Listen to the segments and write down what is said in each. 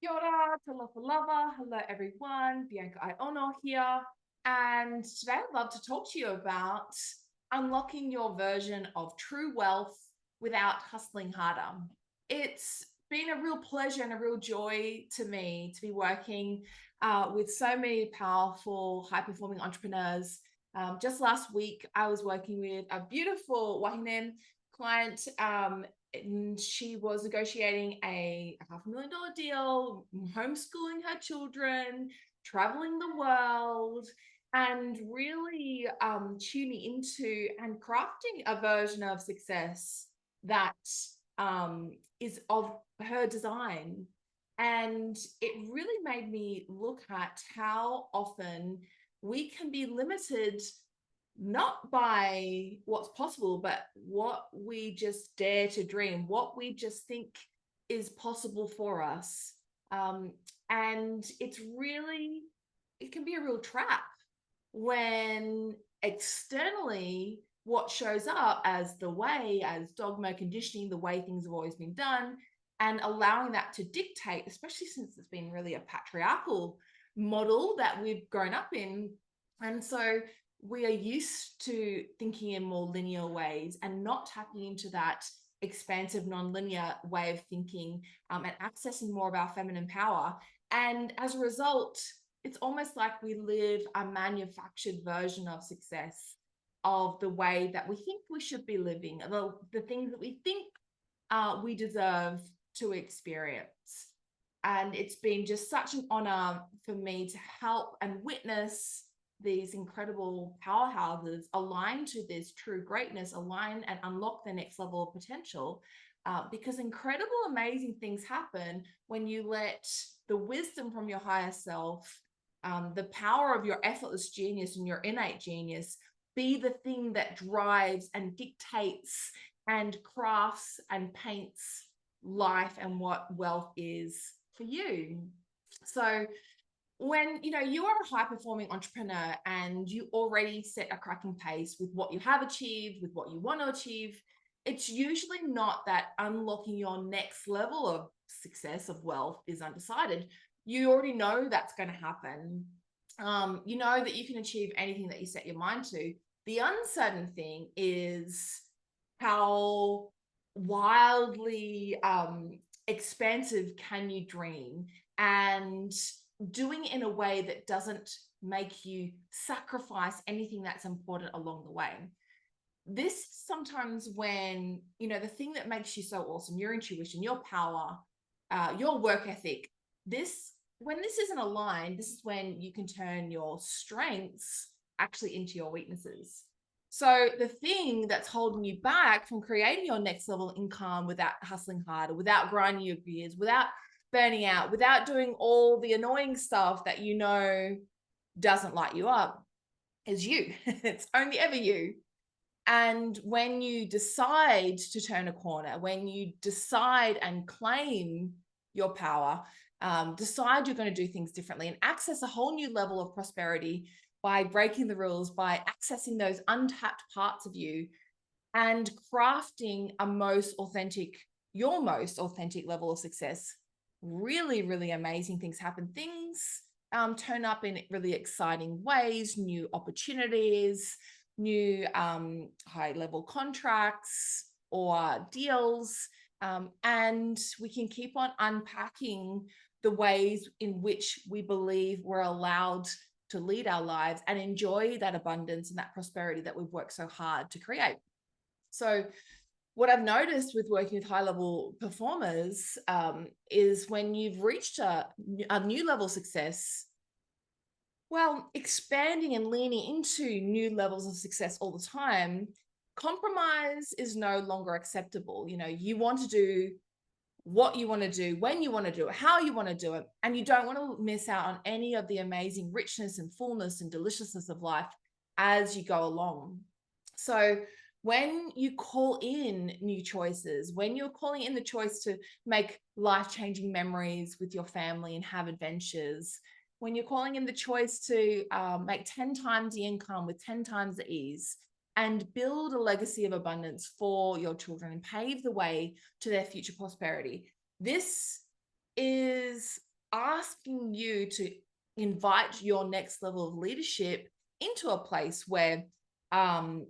Kia ora, talofa lava. Hello, everyone. Bianca Iono here. And today I'd love to talk to you about unlocking your version of true wealth without hustling harder. It's been a real pleasure and a real joy to me to be working with so many powerful, high performing entrepreneurs. Just last week, I was working with a beautiful Wahinen client, and she was negotiating a $500,000 deal, homeschooling her children, traveling the world, and really tuning into and crafting a version of success that is of her design. And it really made me look at how often we can be limited not by what's possible, but what we just dare to dream, what we just think is possible for us. Um, and it can be a real trap when externally what shows up as the way, as dogma conditioning, the way things have always been done, and allowing that to dictate, especially since it's been really a patriarchal model that we've grown up in. And so we are used to thinking in more linear ways and not tapping into that expansive, non-linear way of thinking, and accessing more of our feminine power. And as a result, it's almost like we live a manufactured version of success, of the way that we think we should be living, the things that we think we deserve to experience. And it's been just such an honor for me to help and witness these incredible powerhouses align to this true greatness, align and unlock their next level of potential. Because incredible, amazing things happen when you let the wisdom from your higher self, the power of your effortless genius and your innate genius be the thing that drives and dictates and crafts and paints life and what wealth is for you. So when you are a high performing entrepreneur and you already set a cracking pace with what you have achieved, with what you want to achieve, it's usually not that unlocking your next level of success, of wealth, is undecided. You already know that's going to happen. You know that you can achieve anything that you set your mind to. The uncertain thing is how wildly expansive can you dream, and doing it in a way that doesn't make you sacrifice anything that's important along the way. This sometimes when, the thing that makes you so awesome, your intuition, your power, your work ethic, when this isn't aligned, this is when you can turn your strengths actually into your weaknesses. So the thing that's holding you back from creating your next level income without hustling harder, without grinding your gears, without burning out, without doing all the annoying stuff that doesn't light you up, is you. It's only ever you. And when you decide to turn a corner, when you decide and claim your power, decide you're going to do things differently and access a whole new level of prosperity by breaking the rules, by accessing those untapped parts of you and crafting your most authentic level of success, really, really amazing things happen. Things turn up in really exciting ways, new opportunities, new high level contracts or deals. And we can keep on unpacking the ways in which we believe we're allowed to lead our lives and enjoy that abundance and that prosperity that we've worked so hard to create. So what I've noticed with working with high level performers is when you've reached a new level of success, well, expanding and leaning into new levels of success all the time, compromise is no longer acceptable. You want to do what you want to do, when you want to do it, how you want to do it, and you don't want to miss out on any of the amazing richness and fullness and deliciousness of life as you go along. So when you call in new choices, when you're calling in the choice to make life-changing memories with your family and have adventures, when you're calling in the choice to make 10 times the income with 10 times the ease and build a legacy of abundance for your children and pave the way to their future prosperity, this is asking you to invite your next level of leadership into a place where um,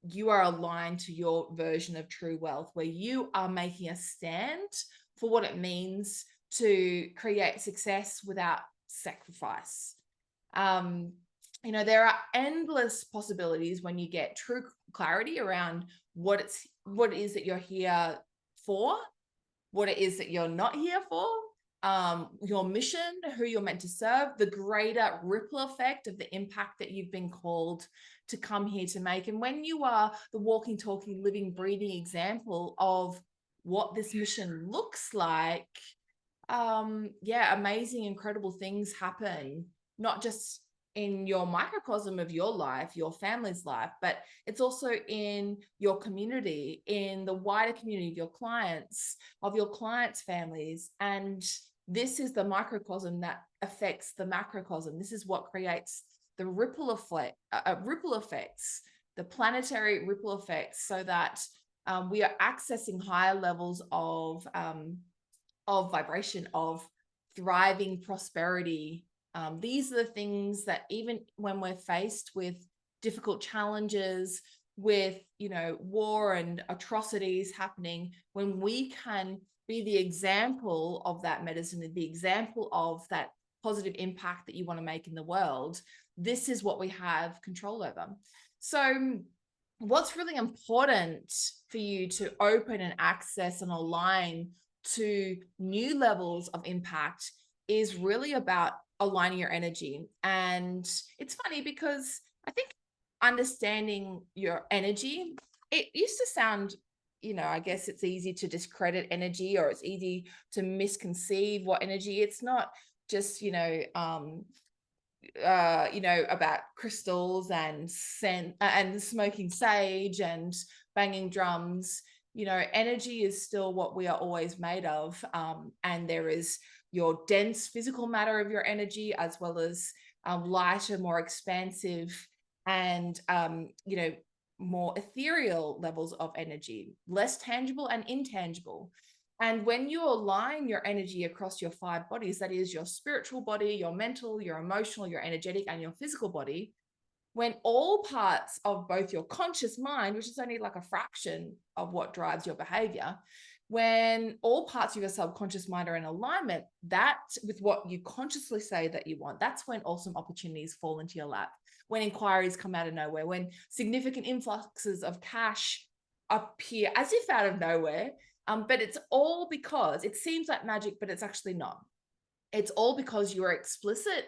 you are aligned to your version of true wealth, where you are making a stand for what it means to create success without sacrifice. Um, there are endless possibilities when you get true clarity around what it is that you're here for, what it is that you're not here for, your mission, who you're meant to serve, the greater ripple effect of the impact that you've been called to come here to make. And when you are the walking, talking, living, breathing example of what this mission looks like, amazing, incredible things happen, not just in your microcosm of your life, your family's life, but it's also in your community, in the wider community of your clients' families. And this is the microcosm that affects the macrocosm. This is what creates the ripple effects, the planetary ripple effects, so that we are accessing higher levels of vibration, of thriving prosperity. These are the things that even when we're faced with difficult challenges, with war and atrocities happening, when we can be the example of that medicine, the example of that positive impact that you want to make in the world, this is what we have control over. So what's really important for you to open and access and align to new levels of impact is really about aligning your energy. And it's funny because I think understanding your energy, it used to sound, I guess it's easy to discredit energy, or it's easy to misconceive what energy. It's not just, about crystals and scent and smoking sage and banging drums. Energy is still what we are always made of. And there is your dense physical matter of your energy, as well as lighter, more expansive, and more ethereal levels of energy, less tangible and intangible. And when you align your energy across your 5 bodies, that is your spiritual body, your mental, your emotional, your energetic, and your physical body, when all parts of both your conscious mind, which is only like a fraction of what drives your behavior, when all parts of your subconscious mind are in alignment, that with what you consciously say that you want, that's when awesome opportunities fall into your lap, when inquiries come out of nowhere, when significant influxes of cash appear as if out of nowhere. But it's all because it seems like magic, but it's actually not. It's all because you are explicit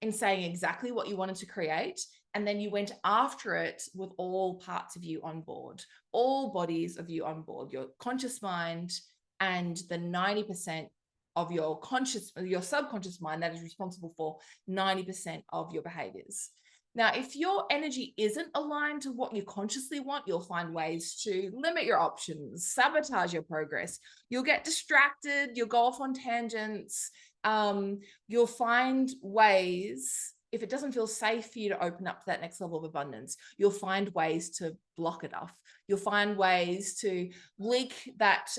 in saying exactly what you wanted to create, and then you went after it with all parts of you on board, all bodies of you on board, your conscious mind and the 90% of your subconscious mind that is responsible for 90% of your behaviors. Now, if your energy isn't aligned to what you consciously want, you'll find ways to limit your options, sabotage your progress. You'll get distracted, you'll go off on tangents. You'll find ways, if it doesn't feel safe for you to open up to that next level of abundance, you'll find ways to block it off. You'll find ways to leak that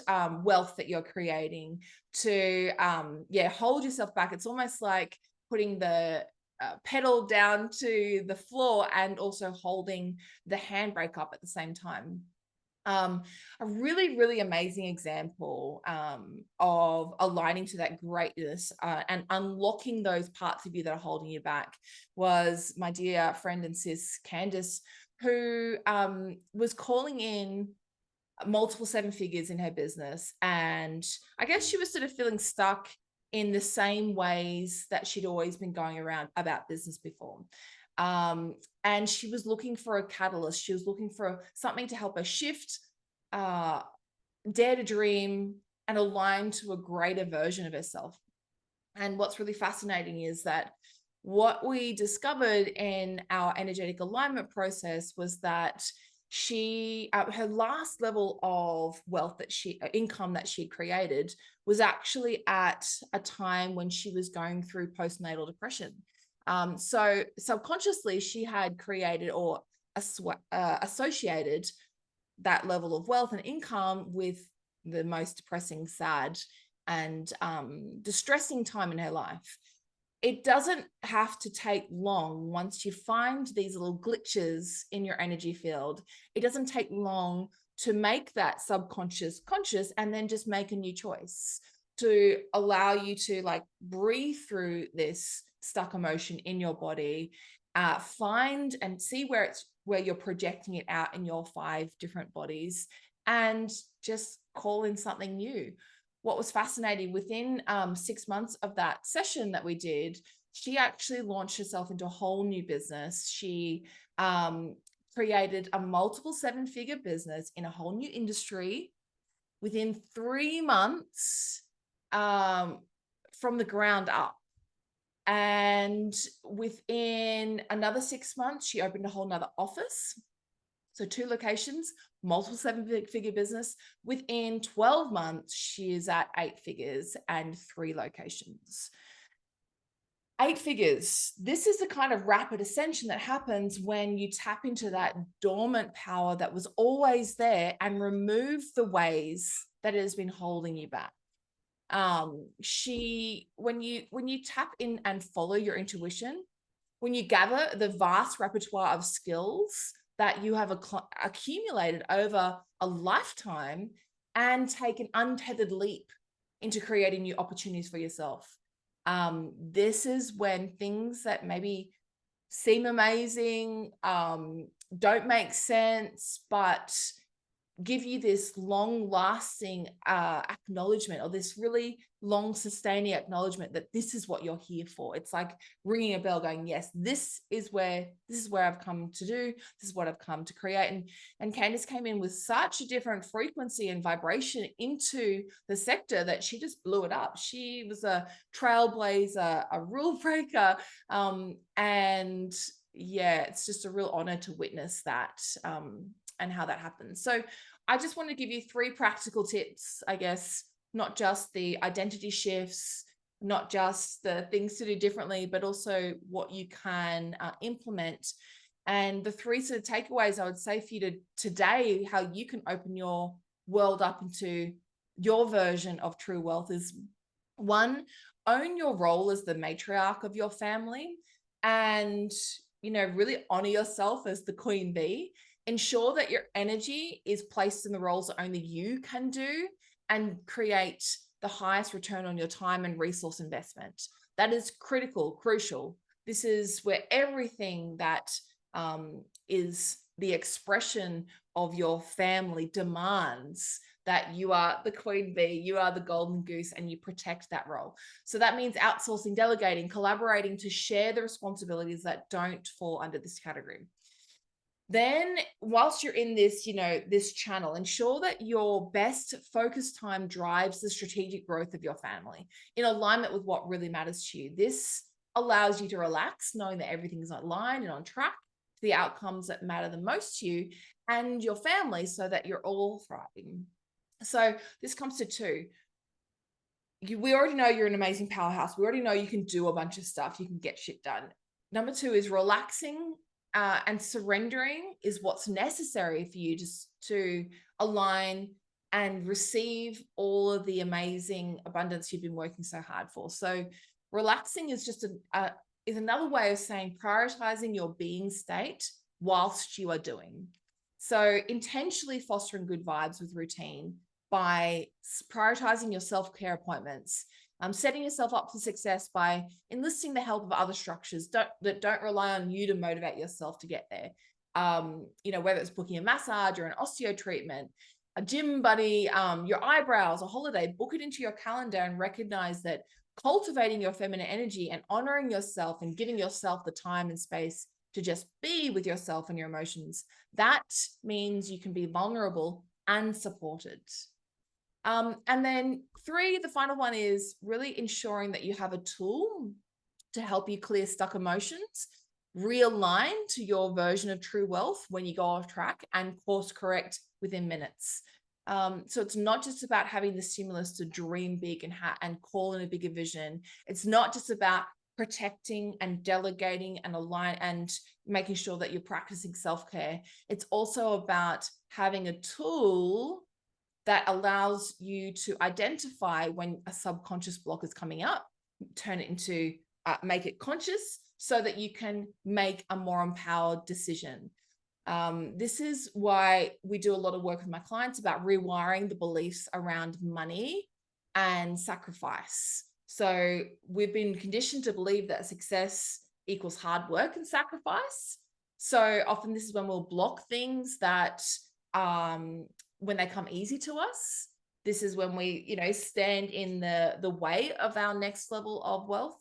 wealth that you're creating, to hold yourself back. It's almost like putting the pedal down to the floor and also holding the handbrake up at the same time. A really, really amazing example of aligning to that greatness and unlocking those parts of you that are holding you back was my dear friend and sis, Candice, who was calling in multiple 7 figures in her business. And I guess she was sort of feeling stuck in the same ways that she'd always been going around about business before. And she was looking for a catalyst. She was looking for something to help her shift, dare to dream, and align to a greater version of herself. And what's really fascinating is that what we discovered in our energetic alignment process was that she, her last level of wealth income that she created was actually at a time when she was going through postnatal depression. So subconsciously she had created or associated that level of wealth and income with the most depressing, sad and distressing time in her life. It doesn't have to take long. Once you find these little glitches in your energy field, it doesn't take long to make that subconscious conscious, and then just make a new choice to allow you to like breathe through this stuck emotion in your body, find and see where you're projecting it out in your 5 different bodies, and just call in something new. What was fascinating, within 6 months of that session that we did, she actually launched herself into a whole new business. She created a multiple 7-figure business in a whole new industry within 3 months, from the ground up. And within another 6 months, she opened a whole nother office. So 2 locations, multiple 7-figure business. Within 12 months, she is at 8 figures and 3 locations. 8 figures. This is the kind of rapid ascension that happens when you tap into that dormant power that was always there and remove the ways that it has been holding you back. When you tap in and follow your intuition, when you gather the vast repertoire of skills that you have accumulated over a lifetime and take an untethered leap into creating new opportunities for yourself, this is when things that maybe seem amazing, don't make sense, but give you this long lasting acknowledgement, or this really long sustaining acknowledgement that this is what you're here for. It's like ringing a bell going, yes, this is where I've come to do, this is what I've come to create. And Candice came in with such a different frequency and vibration into the sector that she just blew it up. She was a trailblazer, a rule breaker, and yeah, it's just a real honor to witness that, and how that happens. So I just want to give you 3 practical tips, I guess, not just the identity shifts, not just the things to do differently, but also what you can implement. And the 3 sort of takeaways I would say for you today, how you can open your world up into your version of true wealth, is 1, own your role as the matriarch of your family, and really honor yourself as the queen bee. Ensure that your energy is placed in the roles that only you can do, and create the highest return on your time and resource investment. That is critical, crucial. This is where everything that is the expression of your family demands that you are the queen bee, you are the golden goose, and you protect that role. So that means outsourcing, delegating, collaborating to share the responsibilities that don't fall under this category. Then whilst you're in this, this channel, ensure that your best focus time drives the strategic growth of your family in alignment with what really matters to you. This allows you to relax, knowing that everything is aligned and on track to the outcomes that matter the most to you and your family, so that you're all thriving. So this comes to 2. We already know you're an amazing powerhouse. We already know you can do a bunch of stuff. You can get shit done. Number 2 is relaxing and surrendering is what's necessary for you just to align and receive all of the amazing abundance you've been working so hard for. So relaxing is just is another way of saying prioritizing your being state whilst you are doing. So intentionally fostering good vibes with routine by prioritizing your self-care appointments, setting yourself up for success by enlisting the help of other structures that don't rely on you to motivate yourself to get there. Whether it's booking a massage or an osteo treatment, a gym buddy, your eyebrows, a holiday, book it into your calendar and recognize that cultivating your feminine energy and honoring yourself and giving yourself the time and space to just be with yourself and your emotions, that means you can be vulnerable and supported. And then 3, the final one, is really ensuring that you have a tool to help you clear stuck emotions, realign to your version of true wealth when you go off track, and course correct within minutes. So it's not just about having the stimulus to dream big and call in a bigger vision. It's not just about protecting and delegating and align and making sure that you're practicing self-care. It's also about having a tool that allows you to identify when a subconscious block is coming up, turn it into, make it conscious so that you can make a more empowered decision. This is why we do a lot of work with my clients about rewiring the beliefs around money and sacrifice. So we've been conditioned to believe that success equals hard work and sacrifice. So often this is when we'll block things that when they come easy to us. This is when we, stand in the way of our next level of wealth.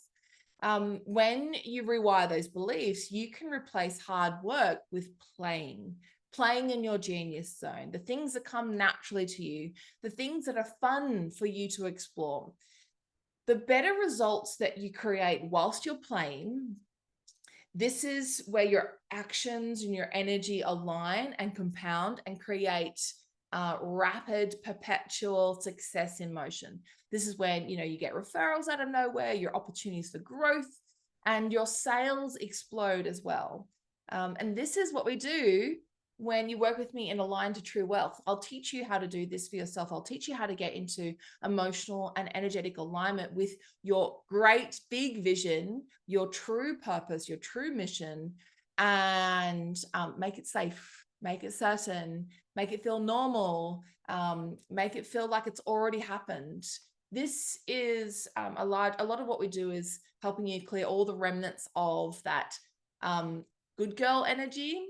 When you rewire those beliefs, you can replace hard work with playing in your genius zone, the things that come naturally to you, the things that are fun for you to explore. The better results that you create whilst you're playing, this is where your actions and your energy align and compound and create rapid, perpetual success in motion. This is when, you get referrals out of nowhere, your opportunities for growth, and your sales explode as well. And this is what we do when you work with me in Align to True Wealth. I'll teach you how to do this for yourself. I'll teach you how to get into emotional and energetic alignment with your great big vision, your true purpose, your true mission, and make it safe, make it certain, make it feel normal, make it feel like it's already happened. This is a lot of what we do is helping you clear all the remnants of that good girl energy,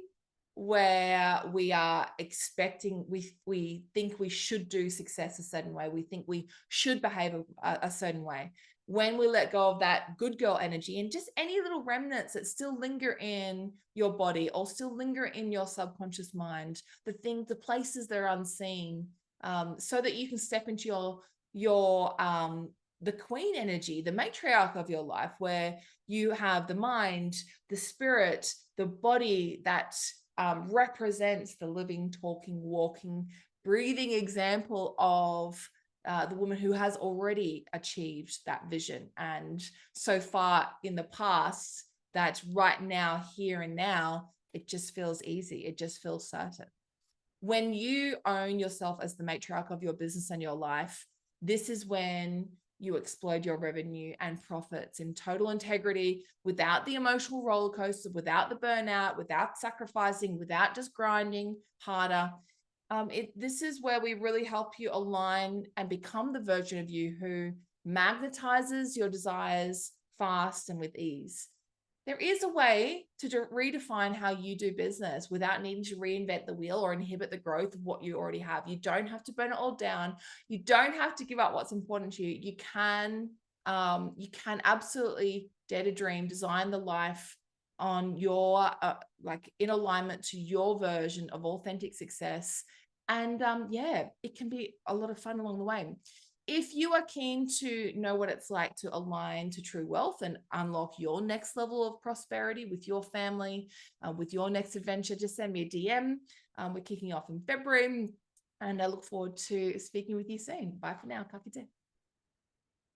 where we are expecting, we think we should do success a certain way. We think we should behave a certain way. When we let go of that good girl energy and just any little remnants that still linger in your body or still linger in your subconscious mind, the places that are unseen, so that you can step into your the queen energy, the matriarch of your life, where you have the mind, the spirit, the body that represents the living, talking, walking, breathing example of the woman who has already achieved that vision. And so far in the past, that right now, here and now, it just feels easy. It just feels certain. When you own yourself as the matriarch of your business and your life, this is when you explode your revenue and profits in total integrity, without the emotional roller coaster, without the burnout, without sacrificing, without just grinding harder. This is where we really help you align and become the version of you who magnetizes your desires fast and with ease. There is a way to redefine how you do business without needing to reinvent the wheel or inhibit the growth of what you already have. You don't have to burn it all down. You don't have to give up what's important to you. You can absolutely dare to dream, design the life on your in alignment to your version of authentic success. And it can be a lot of fun along the way. If you are keen to know what it's like to align to true wealth and unlock your next level of prosperity with your family, with your next adventure, just send me a DM. We're kicking off in February, and I look forward to speaking with you soon. Bye for now. Ka kite.